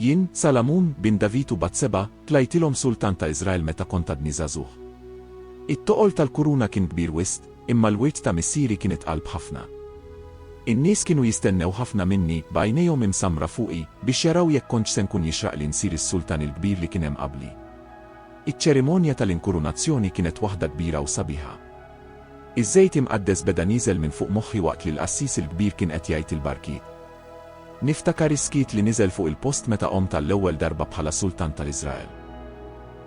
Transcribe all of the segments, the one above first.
Jien, Salamun bin David u Batseba, tlajtilhom sultan ta' Izrael meta kont għadni żagħżugħ. It-toqol tal-kuruna kien kbir wisq, imma l-wirt ta' missieri kienet qalb ħafna. In-nies kienu jistennew ħafna minni b'għajnejhom imsamra fuqi biex jaraw jekk kontx se nkun jixraq li nsir is-sultan il-kbir li kien hemm qabli. Iċ-ċerimonja tal-inkurunazzjoni kienet waħda kbira u sabiħa. Iż-żejt imqaddes beda nieżel minn fuq moħħi waqt li l-qassis il-kbir kien qed jgħid il-barkiet. Niftakar iskiet li niżel fuq il-post meta qom tal-ewwel darba bħala sultan tal-Iżrael.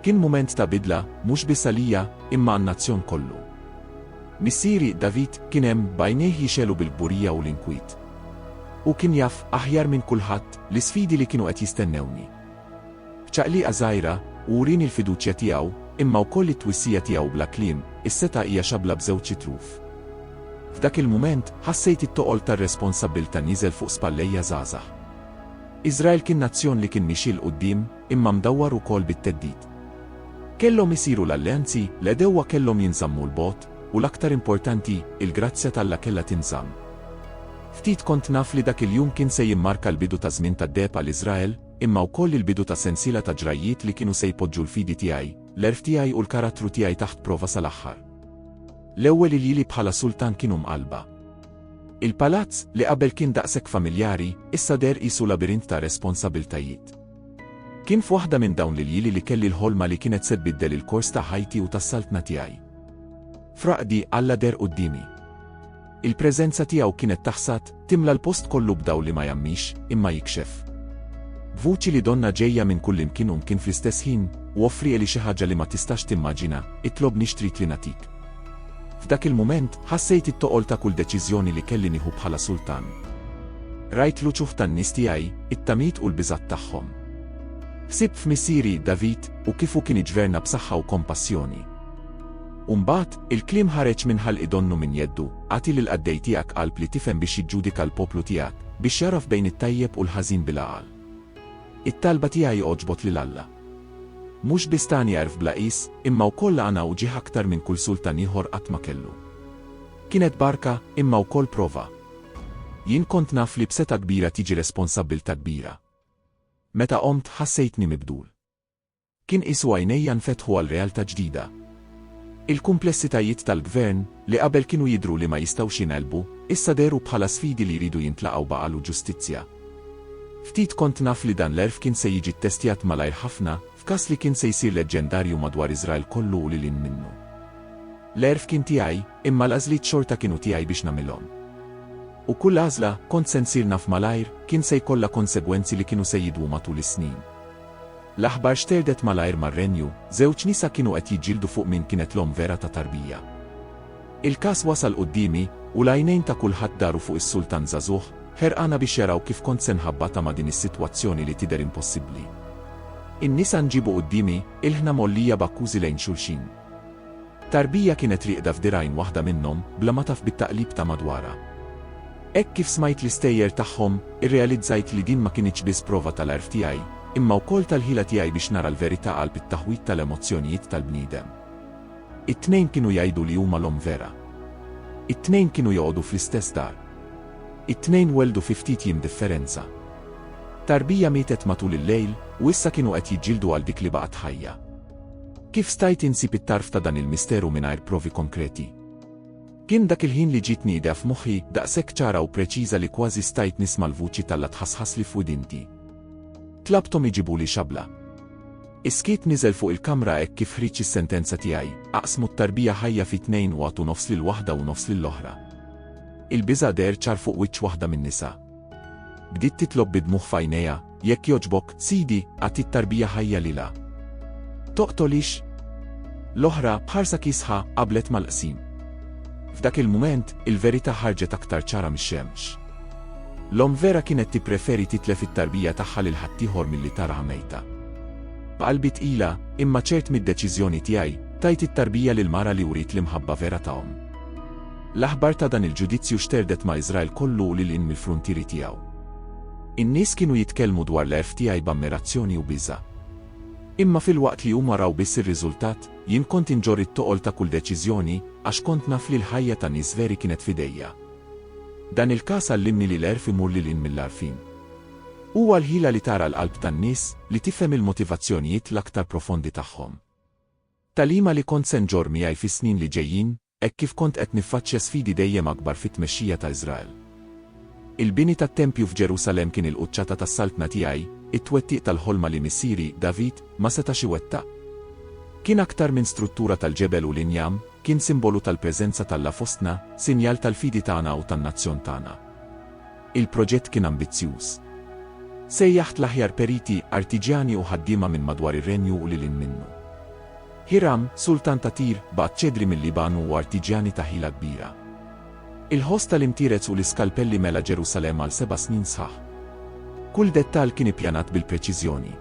Kien mument ta' bidla, mhux biss għalija, imma għan-nazzjon kollu. Missieri David kien hemm bajnejh jixelu bil-kburija u l-inkwiet. U kien jaf aħjar minn kulħadd l-isfidi li kienu qed jistennewni. B'ċaqliqa żgħira urini l-fiduċja tiegħu, imma wkoll it-twissija tiegħu bla kliem, is-seta hija xabla b'żewġ xitruf. F'dak il-mument ħassejt it-toqol tar-responsabbilta nieżel fuq spallejja żgħażagħ. Iżrael kien nazzjon li kien mixi l quddiem imma mdawwar ukoll bit-teddid. Kellhom isiru l-alleanzi, l-edewwa kellhom jinżammu l-bogħod, u l-aktar importanti, il-grazzja tal-Alla kellha tinżamm. Ftit kont naf li dak il-jum kien se jimmarka l-bidu ta' żmien tad-deb għal Iżrael, imma wkoll il-bidu ta' sensiela ta' ġrajiet li kienu se jpoġġu l-fidi tiegħi, l-erf tiegħi u l-karattru tiegħi taħt prova sal-aħħar. L-ewwel ilili bħala sultan kienu mqalba. Il-palazz li qabel kien daqshekk familjari, issa der qisu labirint ta' responsabiltajiet. Kien f'waħda minn dawn l-ilili li kelli l-ħolma li kienet se tbiddel il-kors ta' ħajti u tas-saltna tiegħi. Fraqdi Alla der qudiemi. Il-preżenza tiegħu kienet taħsad timla l-post kollu b'daw li ma jammix imma jikxef. Vuċi li donna ġejja minn kull imkien u kien fl-istess ħin u offri li xi ħaġa li ma tistax timmaġina, itlob nixtrit li natik. F'dak il-mument ħassejt it-toqol ta' kull deċiżjoni li kelli nieħu bħala sultan. Rajt l-uċuħ tan-nies tiegħi, it-tamit u l-biżgħat tagħhom. Ħsibt f'missieri David u kif hu kien iġverna b'saħħa u kompassjoni. Umbagħad, il-kliem ħareġ minn ħalq donnu minn jeddu, għati lil qaddej tiegħek qalb li tifhem biex jiġġudika l-poplu tiegħek biex jaraf bejn it-tajjeb u l-ħażin bil-għaqal. It-talba tiegħi oġbot lil Alla. Mhux biss tani jarf bla qis, imma wkoll għana u ġieħ aktar minn kull sultan ieħor qatt ma kellu. Kienet barka imma wkoll prova. Jien kont naf li b'seta kbira tiġi responsabbilta kbira. Meta qomt ħassejtni mibdul. Kien qisu għajnejja nfetħu għal realtà ġdida. Il-kumplessitajiet tal-gvern li qabel kienu jidru li ma jistgħux jinelbu, issa deru bħala sfidi li jridu jintlaqgħu baqal u ġustizzja. Ftit kont naf li dan l-erf kien se jiġi ttestjat malajr ħafna f'każ li kien se jsir leġġendarju madwar Iżrael kollu u lil minnu. L-erf kien tiegħi, imma l-għażliet xorta kienu tiegħi biex nagħmilhom. U kull għażla kont se nsir naf malajr kien se jkollha konsegwenzi li kienu se jidwu matul is-snin. L-aħbar xterdet malajr mar-renju, żewġ nisa kienu qed jiġġieldu fuq min kienet l-om vera ta' tarbija. Il-każ wasal qudiemi u l-għajnejn ta' kulħadd daru fuq is-sultan żagħżugħ, ħerqana biex jaraw kif kont se nħabbata ma' din is-sitwazzjoni li tidher impossibbli. In-nisa nġibu qudiemi ilħna mollija bakkużi lejn xulxin. Tarbija kienet rieqda f'dirajn waħda minnhom bla ma taf bit-taqlib ta' madwara. Hekk kif smajt l-istejjer tagħhom, irrealizzajt li din ma kienx biss prova tal-għarf tiegħi, imma wkoll tal-ħila tiegħi biex nara l-verità qalb it-taħwit tal-emozzjonijiet tal-bniedem. It-tnejn kienu jgħidu li huma l-om vera. It-tnejn kienu joqogħdu fl-istess dar. It-tnejn weldu fi ftit jiem differenza. Tarbija mietet matul il-lejl u issa kienu qed jiġġieldu għal dik li baqgħet ħajja. Kif stajt insib it-tarf ta' dan il-misteru mingħajr provi konkreti? Kien dak il-ħin li ġiet nieda f'moħħi daqshekk ċara u preċiża li kważi stajt nisma' l-vuċi Alla tħassħas li f'widinti. Tlabthom iġibuli xabla. Iskiet niżel fuq il-kamra hekk kif ħriġ is-sentenza tiegħi, aqsmu t-tarbija ħajja fi tnejn u għatu nofs lil waħda u nofs lill-oħra. Il-biża' der ċar fuq wiċċ waħda min-nisa. Bdiet titlob bidmuħ f'għajnejha, jekk jogħġbok, Sidi, għati t-tarbija ħajja lilha. Toqtolix? L-oħra bħarsa kisħa qablet mal-qsim. F'dak il-mument, il-verità ħarġet aktar ċara mix-xemx. L-om vera kienet tippreferi titlef it-tarbija tagħha lil ħaddieħor milli taraha mejta. B'qalbi tqila, imma ċert mid-deċiżjoni tiegħi, tajt it-tarbija lil mara li urit l-imħabba vera tagħhom. L-aħbar ta' dan il-ġudizzju xterdet ma' Iżrael kollu lil in mill-fruntieri tiegħu. In-nies kienu jitkellmu dwar l-erf tiegħi b'ammirazzjoni u biża'. Imma fil-waqt li huma raw biss ir-riżultat, jien kont inġor it-toqol ta' kull deċiżjoni għax kont naf li l-ħajja ta' nies veri kienet f'idejja. Dan il-każ għallimni li l-erf imur lil in mill-għarfien. Huwa l-ħila li tara l-qalb tan-nies li tifhem il-motivazzjonijiet l-aktar profondi tagħhom. Talima li kont se nġorr miegħi fis-snin li ġejjin, hekk kif kont qed niffaċċja sfidi dejjem akbar fit-tmexxija ta' Iżrael. Il-bini tat-Tempju f'Ġerusalemm kien il-quċċata tas-saltna tiegħi, it-twettiq tal-ħolma li missieri David ma setax iwettaq. Kien aktar minn struttura tal-ġebel u l-injam, kien simbolu tal-preżenza tal-la fostna, sinjal tal-fidi tagħna u tan-nazzjon tagħna. Il-proġett kien ambizzjuż. Sejjaħt l-aħjar periti, artiġjani u ħaddiema minn madwar ir-Renju u lilin minnu. Hiram, sultan ta' Tir, baqgħet ċedri mill-Libanu u artiġjani ta' ħila kbira. Il-ħoss tal-imtirez u l-iskalpelli mela Ġerusalemm għal 7 snin sħaħ. Kull dettall kien ippjanat bil-preċiżjoni.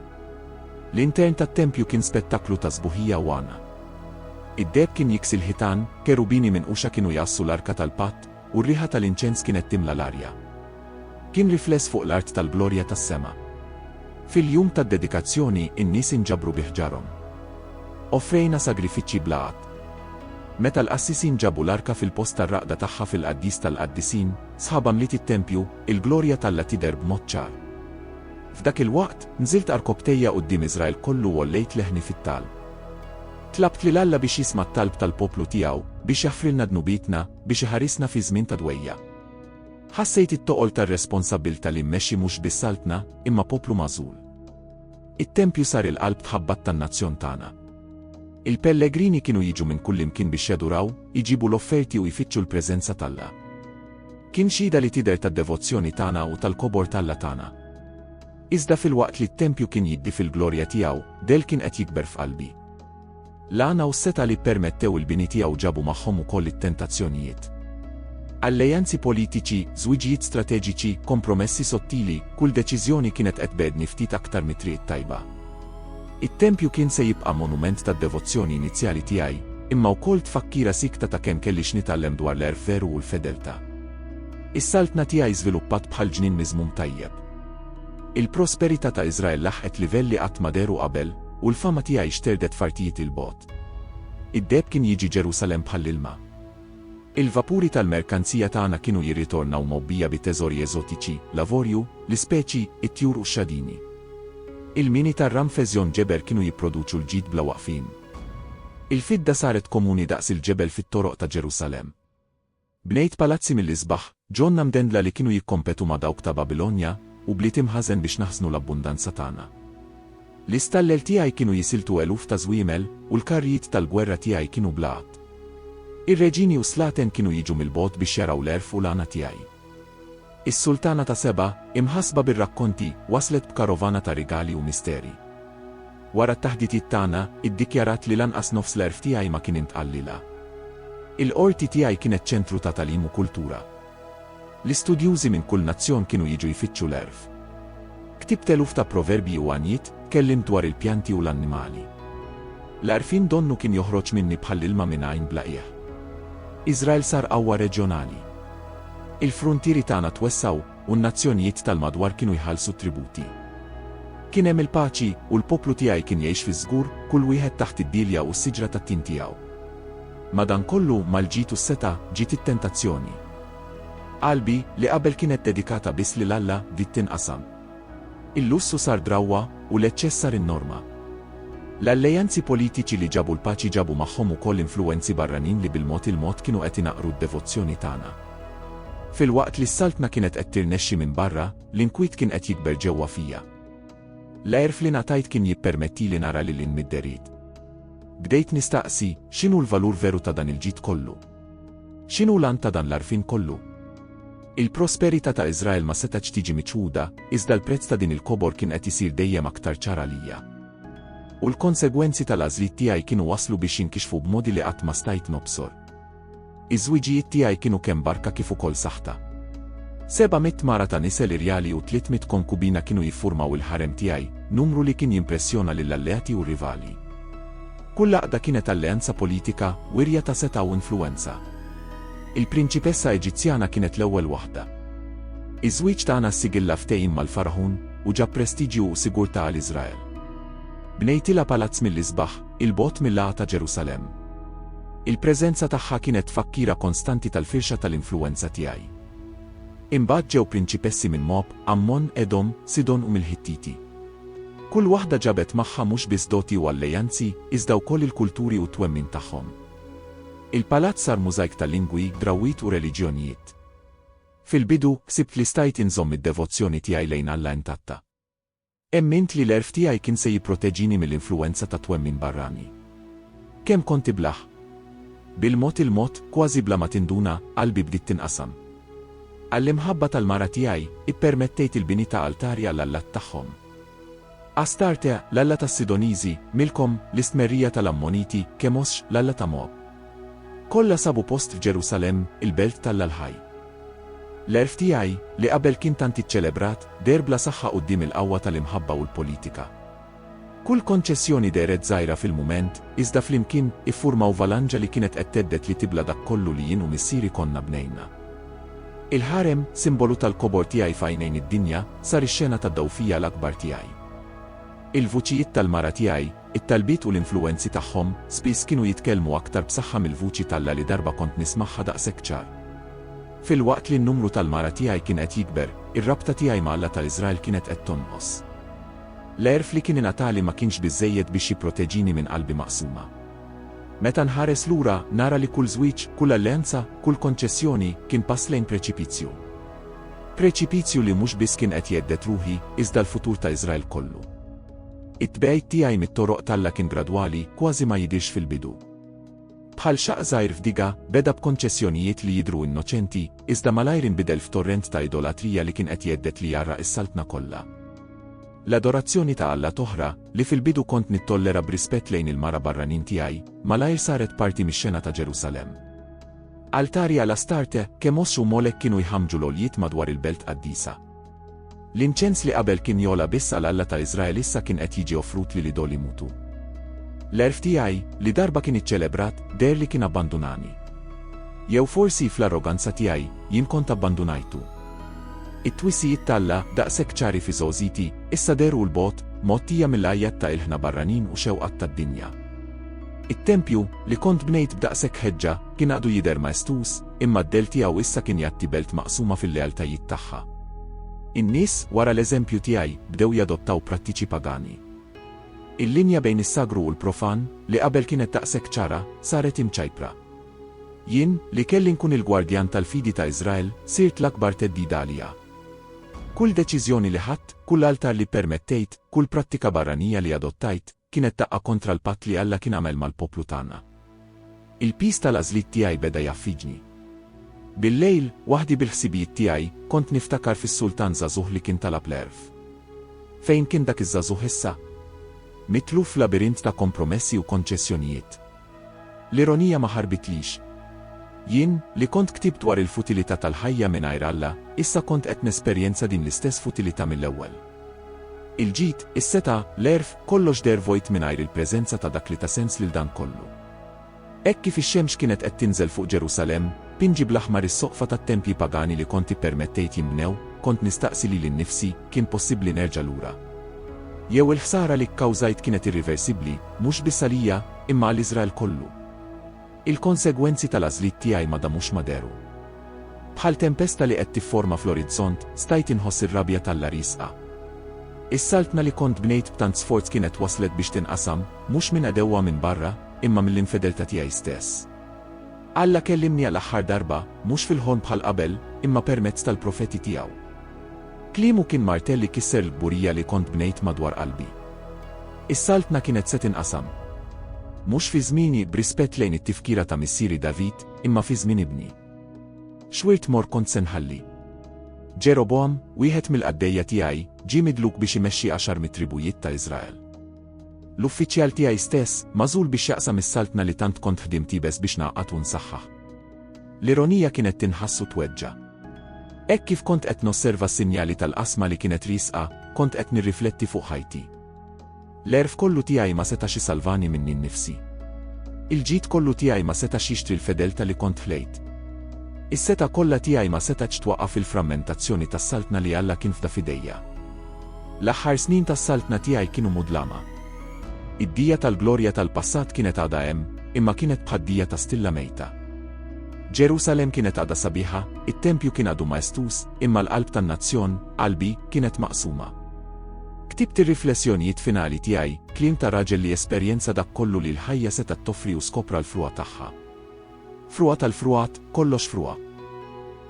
L-intern tat-tempju kien spettaklu ta' sbuħija u għana. Id-deb kien jiksil ħitan, kerubini minn uxa kienu jassu l-arka tal-patt, u r-riħa tal-inċens kienet timla l-arja. Kien rifless fuq l-art tal-glorja tas-sema. Fil-jum tad-dedikazzjoni in-nies inġabru biħġarhom. Offrejna sagrifiċċji blaqat. Meta l-qassisin ġabu l-arka fil-post tar-raqda tagħha fil-qaddis tal-qaddisin, sħaba mliet it-tempju, il-glorja talla tidher b'mod ċar. F'dak il-waqt, nżilt arkobtejja quddiem Iżrael kollu u ollejt leħni fit-talb. Tlabt lil Alla biex jisma' t-talb tal-poplu tiegħu, biex jaħfrilna dnubitna, biex iħarisna fi żmien ta' dwejja. Ħassejt it-toqol tar-responsabbilta li mmexxi mhux bis-saltna, imma poplu magħżul. It-tempju sar il-qalb tħabbat tan-nazzjon tagħna. Il-pellegrini kienu jiġu minn kull imkien biex jaduraw, iġibu l-offerti u jfittxu l-preżenza talla. Kien xhieda li tidher tad-devozzjoni tagħna u tal-kobor talla tagħna. Iżda fil-waqt li t-tempju kien jiddi fil-glorja tiegħu, del kien qed jikber f'qalbi. L-għana u s-seta li permettew il-bini tiegħu ġabu magħhom ukoll it-tentazzjonijiet. Alleanzi politiċi, żwiġijiet strateġiċi, kompromessi sottili, kull deċiżjoni kienet qed bedni ftit aktar mit-triq tajba. It-tempju kien se jibqa' monument tad-devozzjoni inizjali tiegħi, imma wkoll tfakkira sikta ta' kemm kelli x'nitgħallem dwar l-erf veru u l-fedeltà. Is-saltna tiegħi żviluppat bħal ġnien miżmum tajjeb. Il-prosperità ta' Iżrael laħqet livelli qatt ma deru qabel, u l-fama tiegħi xterdet fartijiet il-bogħod. Id-deb kien jiġi Ġerusalemm bħall-ilma. Il-vapuri tal-merkanzija tagħna kienu jirritornaw mobbija bit-teżori eżotiċi, lavorju, l-ispeċi, it-tjur u x-xadini. Il-mini tar-Ramfeżjon ġebel kienu jipproduċu l-ġid bla waqfin. Il-fidda saret komuni daqs il-ġebel fit-toroq ta' Ġerusalemm. Bnejt palazzi mill-isbaħ, ġonna mdendla li kienu jikkompetu ma' dawk ta' Babilonja, u bliet imħażen biex naħsnu l-abbundanza tagħna. L-istallel tiegħi kienu jisiltu eluf ta' żwiemel u l-karrijiet tal-gwerra tiegħi kienu blaqat. Ir-reġini u slaten kienu jiġu mill-bogħod biex jaraw l-erf u l-għana tiegħi. Is-Sultana ta' Seba, imħasba bir-rakkonti, waslet b'karovana ta' rigali u misteri. Wara t-taħditiet tagħna, iddikjarat li lanqas nofs l-erf tiegħi ma kien intqallila. Il-qorti tiegħi kienet ċentru ta' tagħlim u kultura. L-istudjużi minn kull nazzjon kienu jiġu jfittxu l-erf. Ktibt eluf ta' proverbi u għanijiet, kellim dwar il-pjanti u l-annimali. L-arfin donnu kien joħroġ minni bħall-ilma minn għajn blaqieħ. Iżrael sar qawwa reġjonali. Il-frontieri tagħna twessaw u n-nazzjonijiet tal-madwar kienu jħallsu tributi. Kien hemm il-paċi u l-poplu tiegħi kien jgħix fi żgur kull wieħed taħt id-dilja u s-siġra tat-tin tiegħu. Madankollu mal-ġid u s-seta ġiet it-tentazzjoni. Qalbi li qabel kienet dedikata biss lil Alla rid tinqasam. Il-lussu sar drawwa u l-eċċess sar in-norma. L-alleanzi politiċi li ġabu l-paċi ġabu magħhom ukoll influwenzi barranin li bil-mod il-mod kienu qed inaqru d-devozzjoni tagħna. Fil-waqt li s-saltna kienet qed tirnexxi minn barra, l-inkwiet kien qed jikber ġewwa fija. L-għerf li ngħatajt kien jippermetti li nara lil mid-derid. Bdejt nistaqsi x'inhu l-valur veru ta' dan il-ġid kollu. X'inhu lan ta' dan l-arfin kollu? Il-prosperità ta' Iżrael ma setax tiġi miċħuda, iżda l-prezz ta' din il-kobor kien qed isir dejjem aktar ċara lija. U l-konsegwenzi tal-għażliet tiegħi kienu waslu biex jinkixfu b'modi li qatt ma stajt nobsor. Iż-żwiġijiet tiegħi kienu kemm barka kif ukoll saħta. 700 mara ta' nisel irjali u 300 konkubina kienu jiffurmaw il-ħarem tiegħi, numru li kien jimpressjona lill-alleati u rivali. Kull għaqda kienet alleanza politika, wirja ta' seta' u influenza. Il-prinċipessa Eġizzjana kienet l-ewwel waħda. Iż-żwieġ tagħna ssigilla ftehim mal-Farħun u ġab prestiġju u sigurtà għal Iżrael. Bnejtilha palazz mill-isbaħ, il-bogħod mill-laqgħa ta' Ġerusalemm. Il-preżenza tagħha kienet fakkira konstanti tal-firxa tal-influwenza tiegħi. Imbagħad ġew prinċipessi minn Moab, Ammon, Edom, Sidon u mill-Hittiti. Kull waħda ġabet magħha mhux biss doti u alleanzi, iżda wkoll il-kulturi u twemmin tagħhom. Il-palazz sar mużajk ta' lingwi, drawwiet u reliġjonijiet. Fil-bidu, sibt li stajt inżomm id-devozzjoni tiegħi lejn Alla intatta. Emmint li l-erf tiegħi kien se jipproteġini mill-influwenza ta' twemmin barrani. Kemm konti blaħ? Bil-mod il-mod, kważi bla ma tinduna, qalbi bdiet tinqasam. Għall-imħabba tal-mara tiegħi, ippermettejt il-bini ta' altari għall-allat tagħhom. Astarte, l-alla tas-Sidoniżi, Milkom, l-istmerrija tal-Ammoniti, Kemosh, l-alla ta' Moab. Kollha sabu post f'Ġerusalem, il-belt tal-Ħaj. L-erf tiegħi, li qabel kien tant iċċelebrat, der bla saħħa quddiem il-qawwa tal-imħabba u l-politika. Kull konċessjoni deret żgħira fil-mument, iżda flimkien iffurmaw valanġa li kienet qed teddet li tibla dak kollu li jien u missieri konna bnejna. Il-ħarem, simbolu tal-kobor tiegħi f'għajnejn id-dinja, sar ix-xena tad-dawfija l-akbar tiegħi. Il-vuċijiet tal-mara tiegħi, it-talbiet u l-influwenzi tagħhom, spiss kienu jitkellmu aktar b'saħħa mill-vuċi tal-Alla li darba kont nismagħha daqshekk ċar. Fil-waqt li n-numru tal-mara tiegħi kien qed jikber, ir-rabta tiegħi ma' Alla tal-Iżrael kienet qed tonqos. L-erf li kien ingħatali ma kienx biżżejjed biex jipproteġini minn qalbi maqsuma. Meta nħares lura, nara li kull żwieġ, kull alleanza, kull konċessjoni kien pass lejn preċipizzju. Preċipizzju li mhux biss kien qed jeddet ruħi, iżda l-futur ta' Iżrael kollu. It-tbejt tiegħi mit-toroq tal-Alla kien gradwali, kważi ma jidirx fil-bidu. Bħal xaq żgħir f'diga, beda b'konċessjonijiet li jidhru innoċenti, iżda malajr inbidel f'torrent ta' idolatrija li kien qed jeddet li jarraq is-saltna kollha. L-adorazzjoni ta' Alla toħra, li fil-bidu kont nittollera b'rispett lejn il-mara barranin tiegħi, malajr saret parti mix-xena ta' Ġerusalem. Altari għal Astarte, Kemosh u Molek kienu jħammġu l-oljiet madwar il-belt qaddisa. L-inċens li qabel kien jola biss għal Alla ta' Iżrael issa kien qed jiġi offrut li doli mutu. L-erf tiegħi, li darba kien iċċelebrat, der li kien abbandunani. Jew forsi fl-arroganza tiegħi, jien kont abbandunajtu. It-twissijiet tal-Alla, daqshekk ċari fi żożiti, issa deru l-bot, mottija mill-ajjat ta' ilħna barranin u xewqat tad-dinja. It-tempju, li kont bnejt b'daqshekk ħeġġa, kien għadu jidher maestus, imma d-del tiegħu issa kien jagħti belt maqsuma fil-lealtajiet tagħha. In-nies, wara l-eżempju tiegħi, bdew jadottaw prattiċi pagani. Il-linja bejn is-sagru u l-profan, li qabel kienet daqshekk ċara, saret imċajpra. Jien, li kelli nkun il-gwardjan tal-fidi ta' Iżrael, sirt l-akbar teddida għalija. Kull deċiżjoni li ħadd, kull altar li permettejt, kull prattika barranija li adottajt, kienet taqqa kontra l-patt li Alla kien għamel mal-poplu tagħna. Il-pis tal-għażliet tiegħi beda jaffiġni. Bil-lejl, waħdi bil-ħsibijiet tiegħi, kont niftakar fis-sultan żagħżugħ li kien talab l-erf. Fejn kien dak iż-żagħżugħ issa? Mitluf f'labirint ta' kompromessi u konċessjonijiet. L-ironija ma ħarbitlix. Jien, li kont ktibt dwar il-futilità tal-ħajja mingħajr Alla, issa kont qed nesperjenza din l-istess futilità mill-ewwel. Il-ġid, is-seta, l-erf, kollox der vojt mingħajr il-preżenza ta' dak li ta' sens lil dan kollu. Hekk kif ix-xemx kienet qed tinżel fuq Ġerusalem, pinġi bl-aħmar is-soqfa tat-tempji pagani li konti permettejt jinbnew, kont nistaqsi li nnifsi, kien possibbli nerġa' lura. Jew il-ħsara li kkawżajt kienet irriversibbli, mhux biss għalija, imma għall-Iżrael kollu. Il-konsegwenzi tal-għażliet tiegħi ma damux ma deru. Bħal tempesta li qed tifforma fl-orizzont, stajt inħoss ir-rabja tal-Alla risqa. Is-saltna li kont bnejt b'tant sforz kienet waslet biex tinqasam, mhux minn għadewwa minn barra, imma mill-infedeltà tiegħi stess. Alla kellimni għall-aħħar darba, mhux fil-ħolm bħal qabel, imma permezz tal-profeti tiegħu. Kliemu kien martell li kisser l-burija li kont bnejt madwar qalbi. Is-saltna kienet se tinqasam. Mhux fi żmieni b'rispett lejn it-tifkira ta' missieri David, imma fi żmien ibni. Xwirt mor kont se nħalli. Ġeroboam, wieħed mill-qaddejja tiegħi, ġie midluk biex imexxi 10 mit-tribujiet ta' Iżrael. L-uffiċjal tiegħi stess, magħżul biex jaqsam is-saltna li tant kont ħdim tibes biex naqgħat u nsaħħaħ. L-ironija kienet tinħassu tweġġa'. Hekk kif kont qed nosserva s-sinjali tal-qasma li kienet riesqa, kont qed nirrifletti fuq ħajti. L-erf kollu tiegħi ma setax isalvani minni nnifsi. Il-ġid kollu tiegħi ma setax jixtri l-fedelta li kont flejt. Is-seta kollha tiegħi ma setax twaqqaf il-frammentazzjoni tas-saltna li Alla kien fda fidejja. L-aħħar snin tas-saltna tiegħi kienu mudlama. Id-dija tal-glorja tal-passat kienet għadha hemm, imma kienet bħad-dija ta' stilla mejta. Ġerusalemm kienet għadha sabiħa, it-tempju kien għadu majestus, imma l-qalb tan-nazzjon, qalbi, kienet maqsuma. Ktibt ir-riflessjonijiet finali tiegħi, kliem ta' raġel li esperjenza dak kollu li l-ħajja setgħet toffri u skopra l-fruwa tagħha. Fruwa tal-fruwat, kollox fruwa.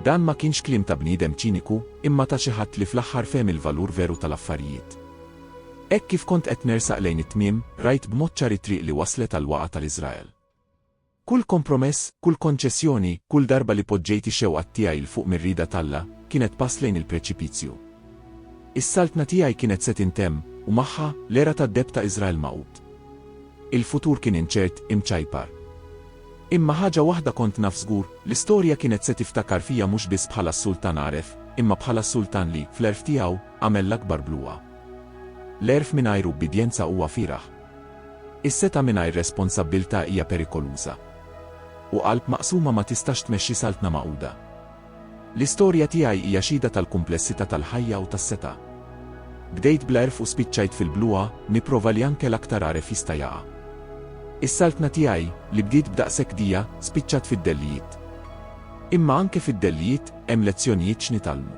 Dan ma kienx kliem ta' bniedem ċiniku, imma ta' xi ħadd li fl-aħħar fehem il-valur veru tal-affarijiet. Hekk kif kont qed nersaq lejn it-tmiem, rajt b'mod ċari triq li waslet għall-waqa tal-Iżrael. Kull kompromess, kull konċessjoni, kull darba li poġġejt ix-xewqat tiegħi l fuq mir-rida talla, kienet pass lejn il-preċipizju. Is-saltna tiegħi kienet se tintemm, u magħha l-era tad-deb ta' Iżrael maqut. Il-futur kien inċert, imċajpar. Imma ħaġa waħda kont naf żgur, l-istorja kienet se tiftakar fija mhux biss bħala s-sultan Aref, imma bħala s-sultan li, fl-erf tiegħu, għamel l-akbar bluwa. L-erf mingħajr ubbidjenza huwa firaħ. Is-seta mingħajr responsabbiltà hija perikoluża. U qalb maqsuma ma tistax tmexxi saltna maquda. L-istorja tiegħi hija xhieda tal-kumplessità tal-ħajja u tas-seta. Bdejt bl-erf u spiċċajt fil-bluwa, nipprova li anke l-aktar Aref jista' jaqa'. Is-saltna tiegħi, li bdiet b'daqshekk dija, spiċċat fid-dellijiet. Imma anke fid-dellijiet hemm lezzjonijiet x'nitalmu.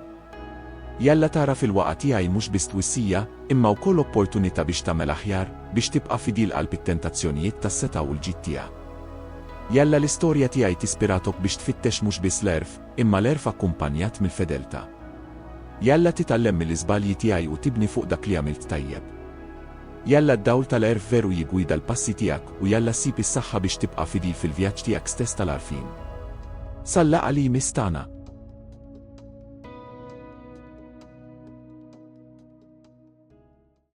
Jalla tara fil-waqa tiegħi mhux biss twissija, imma wkoll opportunità biex tagħmel aħjar, biex tibqa' fidil qalb it-tentazzjonijiet tas-seta u l-ġid tiegħek. Jalla l-istorja tiegħi tispiratok biex tfittex mhux biss l-erf, imma l-erf akkumpanjat mill-fedeltà. Jalla titgħallem mill-iżbalji tiegħi u tibni fuq dak li għamilt tajjeb. Jalla d-dawl tal-erf veru jigwida l-passi tiegħek u jalla ssib is-saħħa biex tibqa' fidil fil-vjaġġ tiegħek stess tal-għarfien. Salla għali mistana.